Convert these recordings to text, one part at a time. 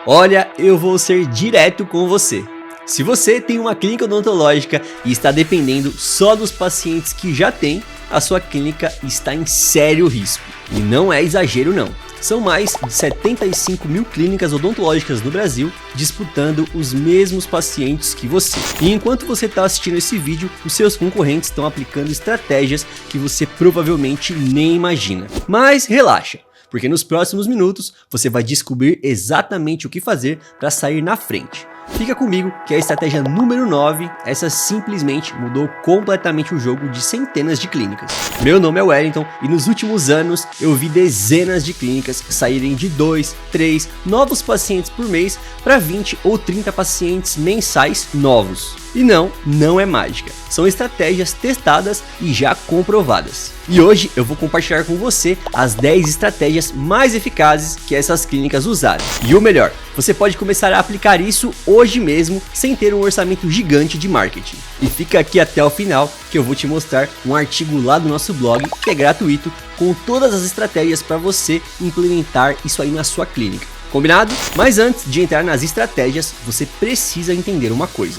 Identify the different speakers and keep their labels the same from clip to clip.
Speaker 1: Olha, eu vou ser direto com você. Se você tem uma clínica odontológica e está dependendo só dos pacientes que já tem, a sua clínica está em sério risco. E não é exagero não. São mais de 75 mil clínicas odontológicas no Brasil disputando os mesmos pacientes que você. E enquanto você está assistindo esse vídeo, os seus concorrentes estão aplicando estratégias que você provavelmente nem imagina. Mas relaxa, porque nos próximos minutos você vai descobrir exatamente o que fazer para sair na frente. Fica comigo que a estratégia número 9, essa simplesmente mudou completamente o jogo de centenas de clínicas. Meu nome é Wellington e nos últimos anos eu vi dezenas de clínicas saírem de 2, 3 novos pacientes por mês para 20 ou 30 pacientes mensais novos. E não é mágica, são estratégias testadas e já comprovadas. E hoje eu vou compartilhar com você as 10 estratégias mais eficazes que essas clínicas usaram. E o melhor, você pode começar a aplicar isso hoje mesmo sem ter um orçamento gigante de marketing. E fica aqui até o final que eu vou te mostrar um artigo lá do nosso blog que é gratuito com todas as estratégias para você implementar isso aí na sua clínica. Combinado? Mas antes de entrar nas estratégias, você precisa entender uma coisa.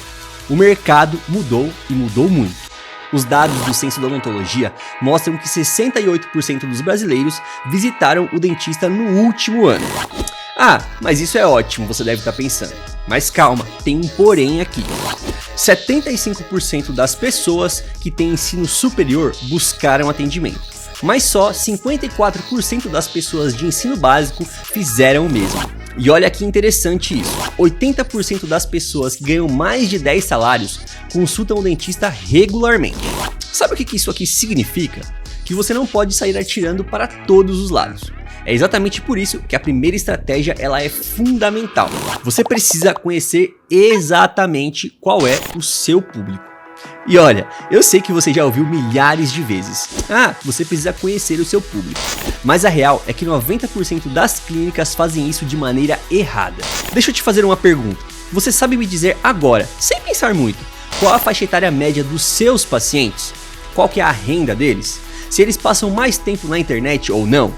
Speaker 1: O mercado mudou e mudou muito. Os dados do Censo da Odontologia mostram que 68% dos brasileiros visitaram o dentista no último ano. Ah, mas isso é ótimo, você deve estar pensando. Mas calma, tem um porém aqui. 75% das pessoas que têm ensino superior buscaram atendimento, mas só 54% das pessoas de ensino básico fizeram o mesmo. E olha que interessante isso, 80% das pessoas que ganham mais de 10 salários consultam o dentista regularmente. Sabe o que isso aqui significa? Que você não pode sair atirando para todos os lados. É exatamente por isso que a primeira estratégia ela é fundamental. Você precisa conhecer exatamente qual é o seu público. E olha, eu sei que você já ouviu milhares de vezes. Ah, você precisa conhecer o seu público. Mas a real é que 90% das clínicas fazem isso de maneira errada. Deixa eu te fazer uma pergunta. Você sabe me dizer agora, sem pensar muito, qual a faixa etária média dos seus pacientes? Qual que é a renda deles? Se eles passam mais tempo na internet ou não?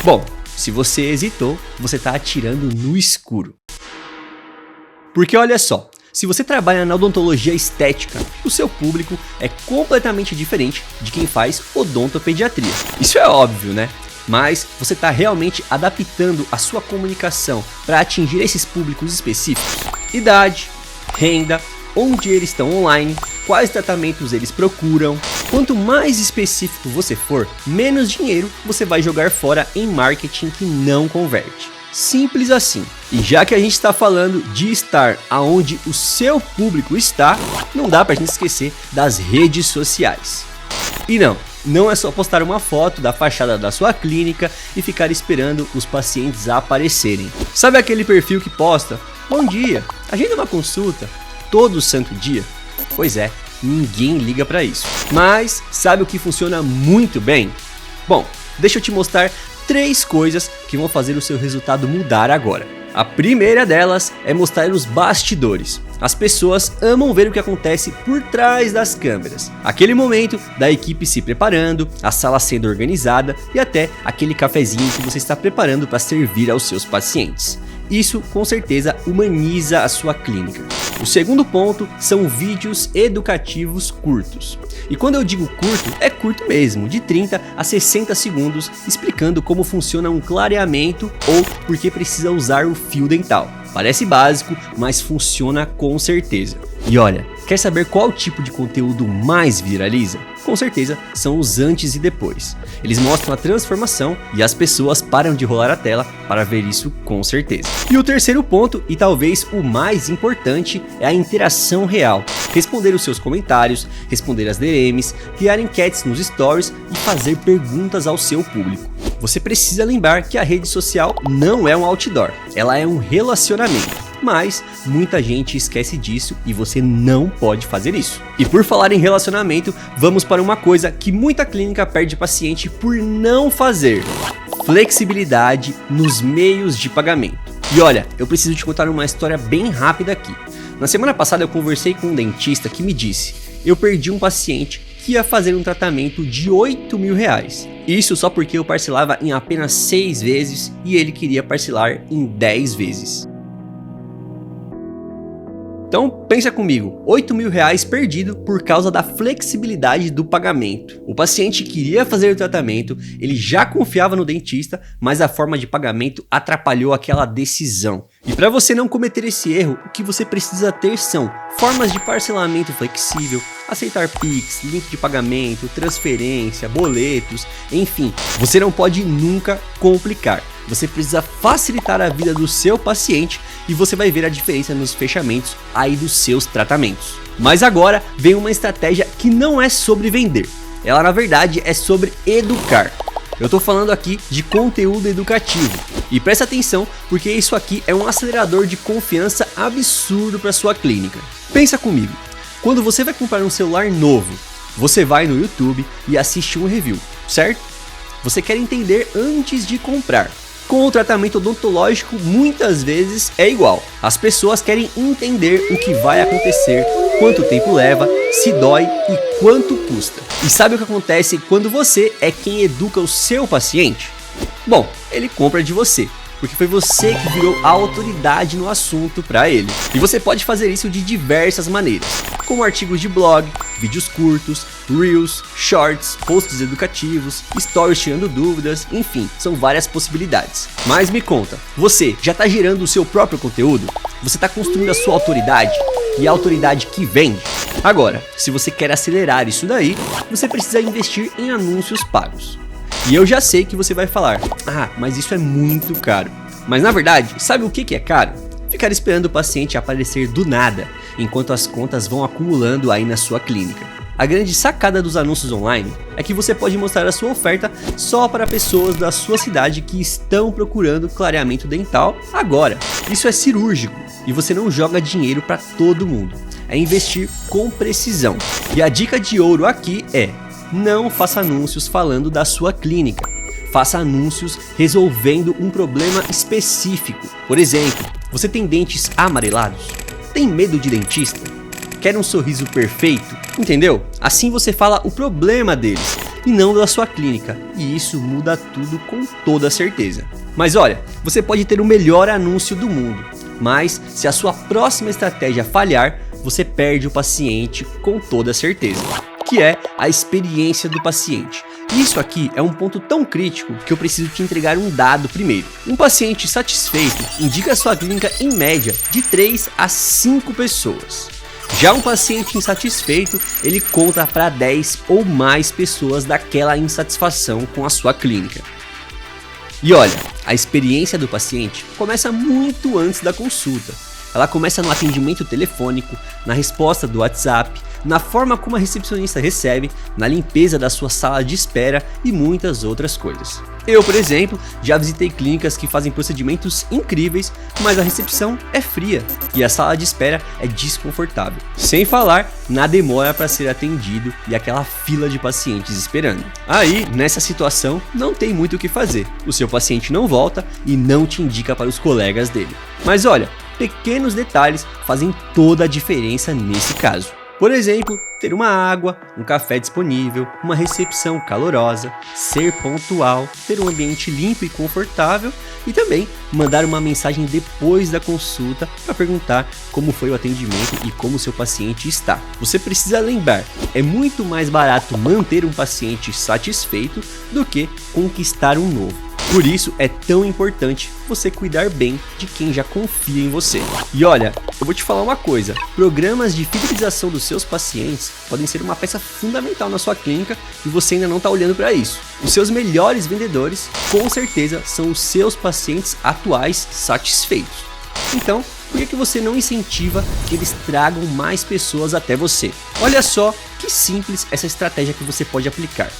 Speaker 1: Bom, se você hesitou, você está atirando no escuro. Porque olha só, se você trabalha na odontologia estética, o seu público é completamente diferente de quem faz odontopediatria. Isso é óbvio, né? Mas você está realmente adaptando a sua comunicação para atingir esses públicos específicos? Idade, renda, onde eles estão online, quais tratamentos eles procuram. Quanto mais específico você for, menos dinheiro você vai jogar fora em marketing que não converte. Simples assim. E já que a gente está falando de estar aonde o seu público está, não dá pra gente esquecer das redes sociais. E não é só postar uma foto da fachada da sua clínica e ficar esperando os pacientes aparecerem. Sabe aquele perfil que posta: bom dia, agenda uma consulta, todo santo dia? Pois é, ninguém liga pra isso. Mas sabe o que funciona muito bem? Bom, deixa eu te mostrar 3 coisas que vão fazer o seu resultado mudar agora. A primeira delas é mostrar os bastidores. As pessoas amam ver o que acontece por trás das câmeras. Aquele momento da equipe se preparando, a sala sendo organizada e até aquele cafezinho que você está preparando para servir aos seus pacientes. Isso com certeza humaniza a sua clínica. O segundo ponto são vídeos educativos curtos. E quando eu digo curto, é curto mesmo, de 30 a 60 segundos, explicando como funciona um clareamento ou por que precisa usar o fio dental. Parece básico, mas funciona com certeza. E olha, quer saber qual tipo de conteúdo mais viraliza? Com certeza são os antes e depois. Eles mostram a transformação e as pessoas param de rolar a tela para ver isso com certeza. E o terceiro ponto, e talvez o mais importante, é a interação real. Responder os seus comentários, responder as DMs, criar enquetes nos stories e fazer perguntas ao seu público. Você precisa lembrar que a rede social não é um outdoor, ela é um relacionamento. Mas muita gente esquece disso e você não pode fazer isso. E por falar em relacionamento, vamos para uma coisa que muita clínica perde paciente por não fazer: flexibilidade nos meios de pagamento. E olha, eu preciso te contar uma história bem rápida aqui. Na semana passada eu conversei com um dentista que me disse: eu perdi um paciente que ia fazer um tratamento de R$8.000. Isso só porque eu parcelava em apenas 6 vezes e ele queria parcelar em 10 vezes. Então pensa comigo, R$8.000 perdido por causa da flexibilidade do pagamento. O paciente queria fazer o tratamento, ele já confiava no dentista, mas a forma de pagamento atrapalhou aquela decisão. E para você não cometer esse erro, o que você precisa ter são formas de parcelamento flexível, aceitar Pix, link de pagamento, transferência, boletos, enfim, você não pode nunca complicar. Você precisa facilitar a vida do seu paciente e você vai ver a diferença nos fechamentos aí dos seus tratamentos. Mas agora vem uma estratégia que não é sobre vender, ela na verdade é sobre educar. Eu tô falando aqui de conteúdo educativo e presta atenção porque isso aqui é um acelerador de confiança absurdo para sua clínica. Pensa comigo, quando você vai comprar um celular novo, você vai no YouTube e assiste um review, certo? Você quer entender antes de comprar. Com o tratamento odontológico, muitas vezes é igual. As pessoas querem entender o que vai acontecer, quanto tempo leva, se dói e quanto custa. E sabe o que acontece quando você é quem educa o seu paciente? Bom, ele compra de você, porque foi você que virou a autoridade no assunto para ele. E você pode fazer isso de diversas maneiras, como artigos de blog, vídeos curtos, reels, shorts, posts educativos, stories tirando dúvidas, enfim, são várias possibilidades. Mas me conta, você já está gerando o seu próprio conteúdo? Você está construindo a sua autoridade? E a autoridade que vende? Agora, se você quer acelerar isso daí, você precisa investir em anúncios pagos. E eu já sei que você vai falar, mas isso é muito caro. Mas na verdade, sabe o que é caro? Ficar esperando o paciente aparecer do nada, enquanto as contas vão acumulando aí na sua clínica. A grande sacada dos anúncios online é que você pode mostrar a sua oferta só para pessoas da sua cidade que estão procurando clareamento dental agora. Isso é cirúrgico e você não joga dinheiro para todo mundo. É investir com precisão. E a dica de ouro aqui é: não faça anúncios falando da sua clínica. Faça anúncios resolvendo um problema específico. Por exemplo, você tem dentes amarelados? Tem medo de dentista? Quer um sorriso perfeito? Entendeu? Assim você fala o problema deles e não da sua clínica. E isso muda tudo com toda certeza. Mas olha, você pode ter o melhor anúncio do mundo, mas se a sua próxima estratégia falhar, você perde o paciente com toda certeza, que é a experiência do paciente. Isso aqui é um ponto tão crítico que eu preciso te entregar um dado primeiro. Um paciente satisfeito indica a sua clínica em média de 3 a 5 pessoas. Já um paciente insatisfeito, ele conta para 10 ou mais pessoas daquela insatisfação com a sua clínica. E olha, a experiência do paciente começa muito antes da consulta. Ela começa no atendimento telefônico, na resposta do WhatsApp, na forma como a recepcionista recebe, na limpeza da sua sala de espera e muitas outras coisas. Eu, por exemplo, já visitei clínicas que fazem procedimentos incríveis, mas a recepção é fria e a sala de espera é desconfortável. Sem falar na demora para ser atendido e aquela fila de pacientes esperando. Aí, nessa situação, não tem muito o que fazer. O seu paciente não volta e não te indica para os colegas dele. Mas olha, pequenos detalhes fazem toda a diferença nesse caso. Por exemplo, ter uma água, um café disponível, uma recepção calorosa, ser pontual, ter um ambiente limpo e confortável e também mandar uma mensagem depois da consulta para perguntar como foi o atendimento e como seu paciente está. Você precisa lembrar, é muito mais barato manter um paciente satisfeito do que conquistar um novo. Por isso é tão importante você cuidar bem de quem já confia em você. E olha, eu vou te falar uma coisa, programas de fidelização dos seus pacientes podem ser uma peça fundamental na sua clínica e você ainda não está olhando para isso. Os seus melhores vendedores, com certeza, são os seus pacientes atuais satisfeitos. Então, por que você não incentiva que eles tragam mais pessoas até você? Olha só que simples essa estratégia que você pode aplicar.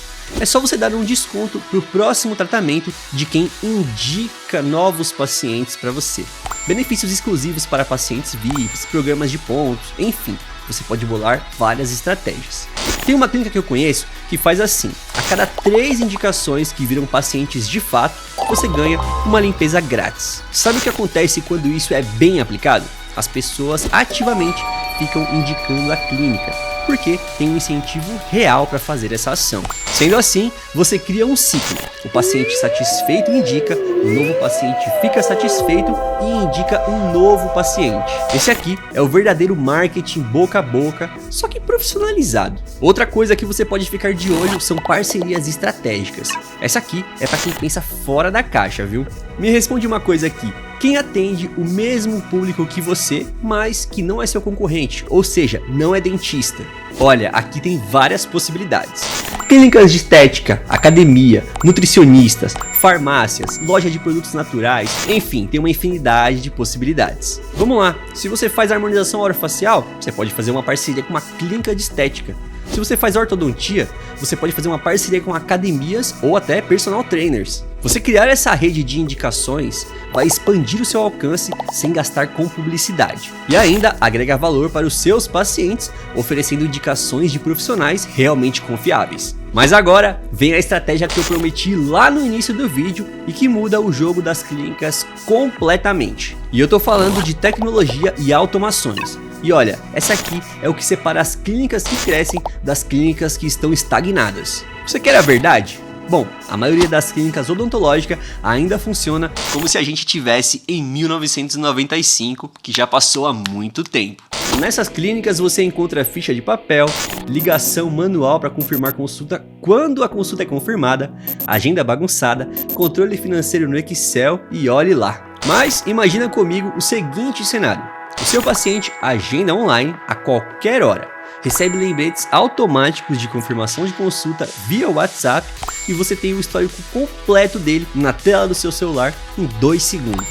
Speaker 1: É só você dar um desconto para o próximo tratamento de quem indica novos pacientes para você. Benefícios exclusivos para pacientes VIPs, programas de pontos, enfim, você pode bolar várias estratégias. Tem uma clínica que eu conheço que faz assim: a cada 3 indicações que viram pacientes de fato, você ganha uma limpeza grátis. Sabe o que acontece quando isso é bem aplicado? As pessoas ativamente ficam indicando a clínica. porque tem um incentivo real para fazer essa ação. Sendo assim, você cria um ciclo. O paciente satisfeito indica, o novo paciente fica satisfeito e indica um novo paciente. Esse aqui é o verdadeiro marketing boca a boca, só que profissionalizado. Outra coisa que você pode ficar de olho são parcerias estratégicas. Essa aqui é para quem pensa fora da caixa, viu? Me responde uma coisa aqui. Quem atende o mesmo público que você, mas que não é seu concorrente, ou seja, não é dentista? Olha, aqui tem várias possibilidades. Clínicas de estética, academia, nutricionistas, farmácias, loja de produtos naturais, enfim, tem uma infinidade de possibilidades. Vamos lá, se você faz harmonização orofacial, você pode fazer uma parceria com uma clínica de estética. Se você faz ortodontia, você pode fazer uma parceria com academias ou até personal trainers. Você criar essa rede de indicações vai expandir o seu alcance sem gastar com publicidade. E ainda agrega valor para os seus pacientes, oferecendo indicações de profissionais realmente confiáveis. Mas agora vem a estratégia que eu prometi lá no início do vídeo e que muda o jogo das clínicas completamente. E eu tô falando de tecnologia e automações. E olha, essa aqui é o que separa as clínicas que crescem das clínicas que estão estagnadas. Você quer a verdade? Bom, a maioria das clínicas odontológicas ainda funciona como se a gente tivesse em 1995, que já passou há muito tempo. Nessas clínicas você encontra ficha de papel, ligação manual para confirmar consulta quando a consulta é confirmada, agenda bagunçada, controle financeiro no Excel e olhe lá. Mas imagina comigo o seguinte cenário. O seu paciente agenda online a qualquer hora, recebe lembretes automáticos de confirmação de consulta via WhatsApp e você tem o histórico completo dele na tela do seu celular em 2 segundos.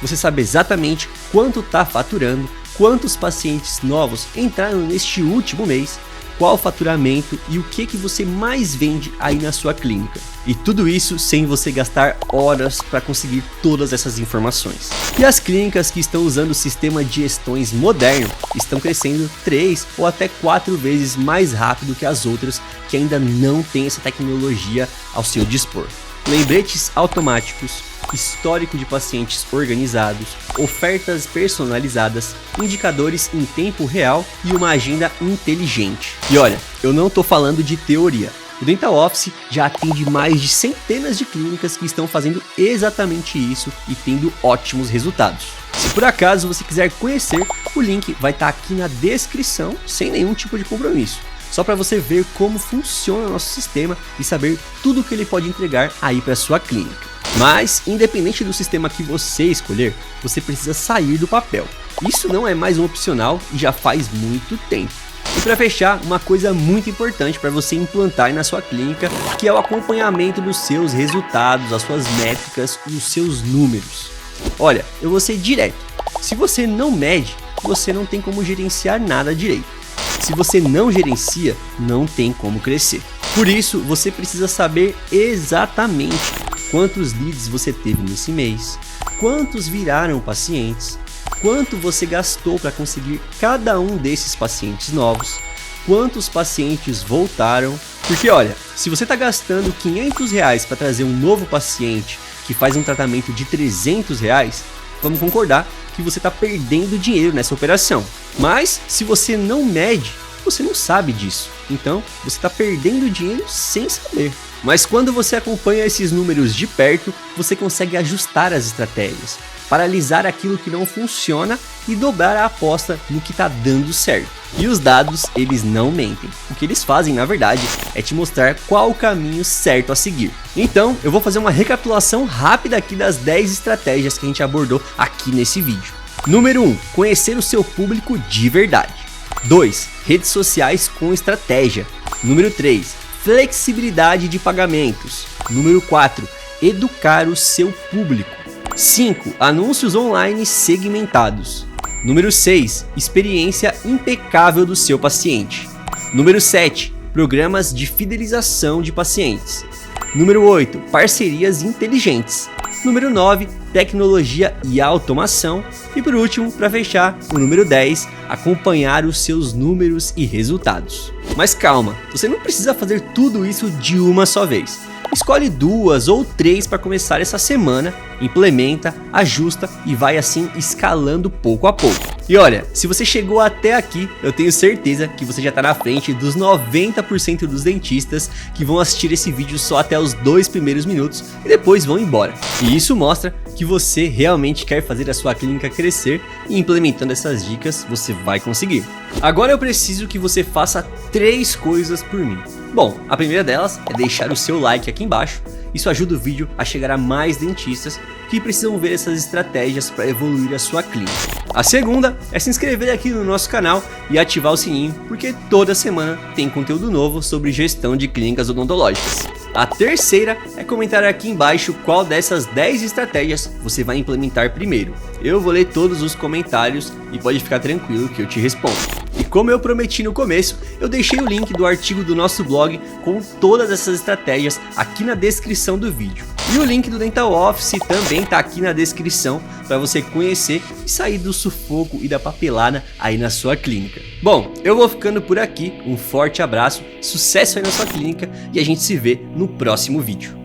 Speaker 1: Você sabe exatamente quanto está faturando, quantos pacientes novos entraram neste último mês, qual o faturamento e o que você mais vende aí na sua clínica. E tudo isso sem você gastar horas para conseguir todas essas informações. E as clínicas que estão usando o sistema de gestões moderno estão crescendo 3 ou até 4 vezes mais rápido que as outras que ainda não têm essa tecnologia ao seu dispor. Lembretes automáticos, histórico de pacientes organizados, ofertas personalizadas, indicadores em tempo real e uma agenda inteligente. E olha, eu não tô falando de teoria. O Dental Office já atende mais de centenas de clínicas que estão fazendo exatamente isso e tendo ótimos resultados. Se por acaso você quiser conhecer, o link vai estar aqui na descrição sem nenhum tipo de compromisso. Só para você ver como funciona o nosso sistema e saber tudo que ele pode entregar aí para sua clínica. Mas, independente do sistema que você escolher, você precisa sair do papel. Isso não é mais um opcional e já faz muito tempo. E para fechar, uma coisa muito importante para você implantar aí na sua clínica, que é o acompanhamento dos seus resultados, as suas métricas e os seus números. Olha, eu vou ser direto. Se você não mede, você não tem como gerenciar nada direito. Se você não gerencia, não tem como crescer. Por isso, você precisa saber exatamente quantos leads você teve nesse mês, quantos viraram pacientes, quanto você gastou para conseguir cada um desses pacientes novos, quantos pacientes voltaram. Porque olha, se você está gastando R$500 para trazer um novo paciente que faz um tratamento de R$300, vamos concordar que você está perdendo dinheiro nessa operação. Mas se você não mede, você não sabe disso. Então você está perdendo dinheiro sem saber. Mas quando você acompanha esses números de perto, você consegue ajustar as estratégias, paralisar aquilo que não funciona e dobrar a aposta no que está dando certo. E os dados, eles não mentem. O que eles fazem, na verdade, é te mostrar qual o caminho certo a seguir. Então, eu vou fazer uma recapitulação rápida aqui das 10 estratégias que a gente abordou aqui nesse vídeo. Número 1. Conhecer o seu público de verdade. 2. Redes sociais com estratégia. Número 3. Flexibilidade de pagamentos. Número 4. Educar o seu público. 5. Anúncios online segmentados. Número 6. Experiência impecável do seu paciente. Número 7. Programas de fidelização de pacientes. Número 8. Parcerias inteligentes. Número 9. Tecnologia e automação. E por último, para fechar, o número 10. Acompanhar os seus números e resultados. Mas calma, você não precisa fazer tudo isso de uma só vez. Escolhe 2 ou 3 para começar essa semana, implementa, ajusta e vai assim escalando pouco a pouco. E olha, se você chegou até aqui, eu tenho certeza que você já tá na frente dos 90% dos dentistas que vão assistir esse vídeo só até os 2 primeiros minutos e depois vão embora. E isso mostra que você realmente quer fazer a sua clínica crescer e implementando essas dicas você vai conseguir. Agora eu preciso que você faça 3 coisas por mim. Bom, a primeira delas é deixar o seu like aqui embaixo. Isso ajuda o vídeo a chegar a mais dentistas que precisam ver essas estratégias para evoluir a sua clínica. A segunda é se inscrever aqui no nosso canal e ativar o sininho, porque toda semana tem conteúdo novo sobre gestão de clínicas odontológicas. A terceira é comentar aqui embaixo qual dessas 10 estratégias você vai implementar primeiro. Eu vou ler todos os comentários e pode ficar tranquilo que eu te respondo. E como eu prometi no começo, eu deixei o link do artigo do nosso blog com todas essas estratégias aqui na descrição do vídeo. E o link do Dental Office também tá aqui na descrição para você conhecer e sair do sufoco e da papelada aí na sua clínica. Bom, eu vou ficando por aqui, um forte abraço, sucesso aí na sua clínica e a gente se vê no próximo vídeo.